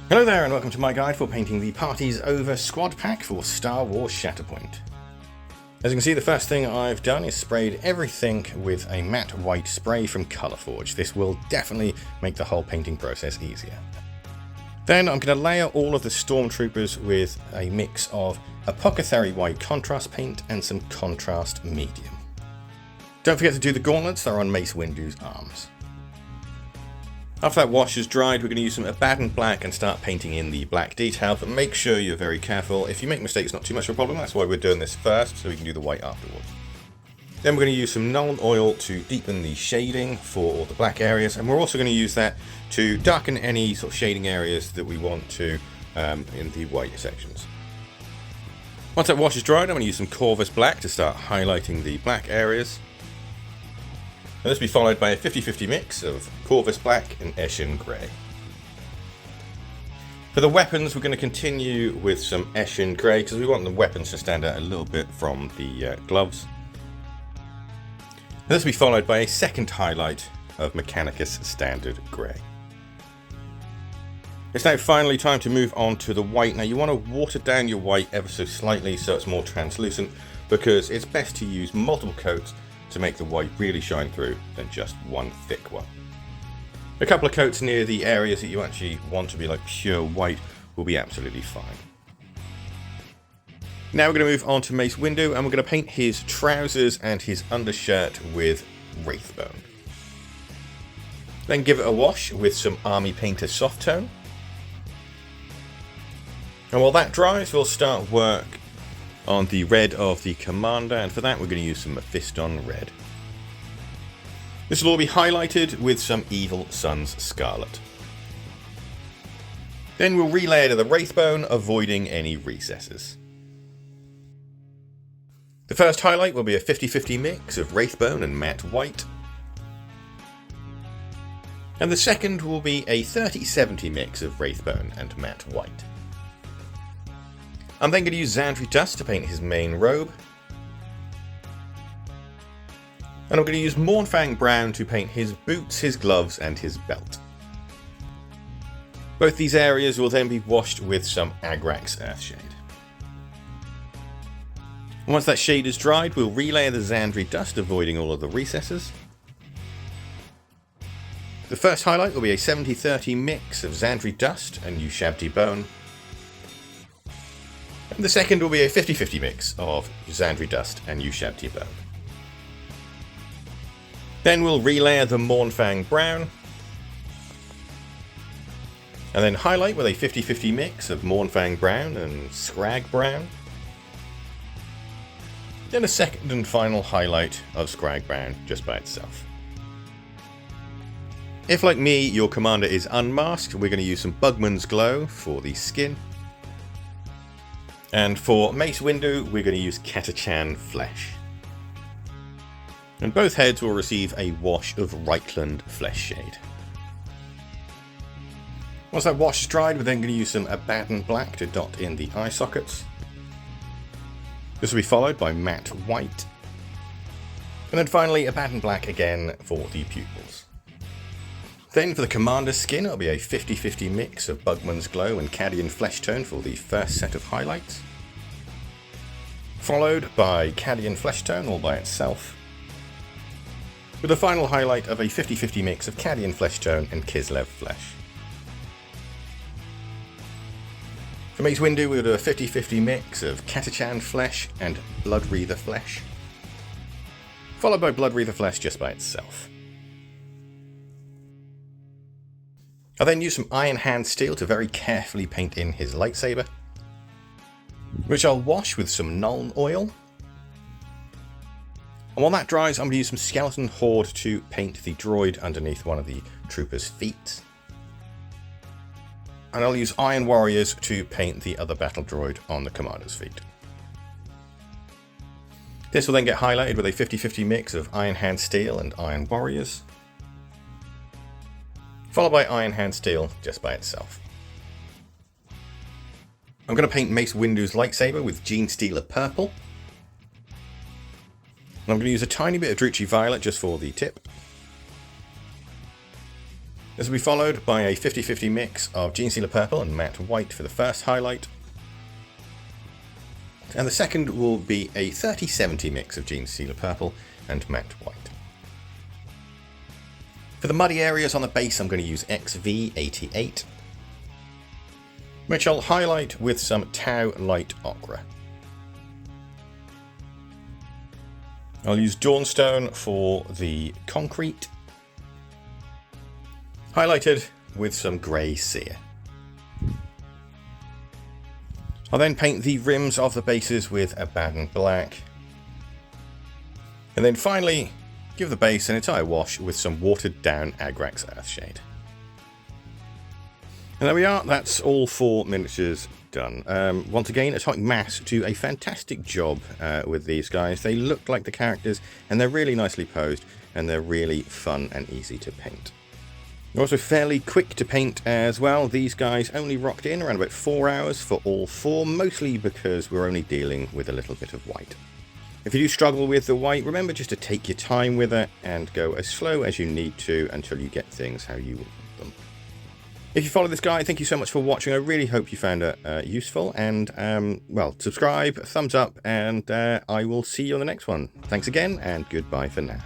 Hello there and welcome to my guide for painting the Parties Over squad pack for Star Wars Shatterpoint. As you can see, the first thing I've done is sprayed everything with a matte white spray from Colourforge. This will definitely make the whole painting process easier. Then I'm going to layer all of the Stormtroopers with a mix of Apothecary White contrast paint and some contrast medium. Don't forget to do the gauntlets, they're on Mace Windu's arms. After that wash is dried, we're going to use some Abaddon Black and start painting in the black detail, but make sure you're very careful. If you make mistakes, not too much of a problem. That's why we're doing this first, so we can do the white afterwards. Then we're going to use some Nuln Oil to deepen the shading for all the black areas, and we're also going to use that to darken any sort of shading areas that we want to in the white sections. Once that wash is dried, I'm going to use some Corvus Black to start highlighting the black areas. And this will be followed by a 50-50 mix of Corvus Black and Eshin Grey. For the weapons, we're going to continue with some Eshin Grey because we want the weapons to stand out a little bit from the gloves. And this will be followed by a second highlight of Mechanicus Standard Grey. It's now finally time to move on to the white. Now you want to water down your white ever so slightly so it's more translucent, because it's best to use multiple coats to make the white really shine through than just one thick one. A couple of coats near the areas that you actually want to be like pure white will be absolutely fine. Now we're going to move on to Mace Windu, and we're going to paint his trousers and his undershirt with Wraithbone. Then give it a wash with some Army Painter Soft Tone. And while that dries, we'll start work on the red of the Commander, and for that we're going to use some Mephiston Red. This will all be highlighted with some Evil Sun's Scarlet. Then we'll relayer to the Wraithbone, avoiding any recesses. The first highlight will be a 50-50 mix of Wraithbone and matte white. And the second will be a 30-70 mix of Wraithbone and matte white. I'm then going to use Xandri Dust to paint his main robe. And I'm going to use Mournfang Brown to paint his boots, his gloves and his belt. Both these areas will then be washed with some Agrax Earthshade. And once that shade is dried, we'll relayer the Xandri Dust, avoiding all of the recesses. The first highlight will be a 70-30 mix of Xandri Dust and Ushabti Bone. And the second will be a 50-50 mix of Xandri Dust and Ushabti Bone. Then we'll relayer the Mournfang Brown. And then highlight with a 50-50 mix of Mournfang Brown and Scrag Brown. Then a second and final highlight of Scrag Brown just by itself. If, like me, your commander is unmasked, we're going to use some Bugman's Glow for the skin. And for Mace Windu, we're going to use Catachan Flesh. And both heads will receive a wash of Reichland Flesh Shade. Once that wash is dried, we're then going to use some Abaddon Black to dot in the eye sockets. This will be followed by matte white. And then finally Abaddon Black again for the pupils. Then for the commander's skin, it'll be a 50-50 mix of Bugman's Glow and Cadian Flesh Tone for the first set of highlights. Followed by Cadian Flesh Tone all by itself. With a final highlight of a 50-50 mix of Cadian Flesh Tone and Kislev Flesh. For Mace Windu, we'll do a 50-50 mix of Catachan Flesh and Bloodwreather Flesh. Followed by Bloodwreather Flesh just by itself. I'll then use some Iron Hand Steel to very carefully paint in his lightsaber, which I'll wash with some Nuln Oil. And while that dries, I'm going to use some Skeleton Horde to paint the droid underneath one of the troopers' feet. And I'll use Iron Warriors to paint the other battle droid on the commander's feet. This will then get highlighted with a 50-50 mix of Iron Hand Steel and Iron Warriors, followed by Iron Hand Steel just by itself. I'm going to paint Mace Windu's lightsaber with Genestealer Purple. And I'm going to use a tiny bit of Druchii Violet just for the tip. This will be followed by a 50-50 mix of Gene Sealer Purple and Matte White for the first highlight. And the second will be a 30-70 mix of Gene Sealer Purple and Matte White. For the muddy areas on the base, I'm going to use XV88, which I'll highlight with some Tau Light Ochre. I'll use Dawnstone for the concrete, highlighted with some grey Sear. I'll then paint the rims of the bases with Abaddon Black. And then finally, give the base an entire wash with some watered down Agrax Earthshade. And there we are, that's all 4 miniatures done. Once again, Atomic Mass do a fantastic job with these guys. They look like the characters, and they're really nicely posed, and they're really fun and easy to paint. They're also fairly quick to paint as well. These guys only rocked in around about 4 hours for all 4, mostly because we're only dealing with a little bit of white. If you do struggle with the white, remember just to take your time with it and go as slow as you need to until you get things how you want them. If you follow this guide, thank you so much for watching. I really hope you found it useful, and well, subscribe, thumbs up, and I will see you on the next one. Thanks again, and goodbye for now.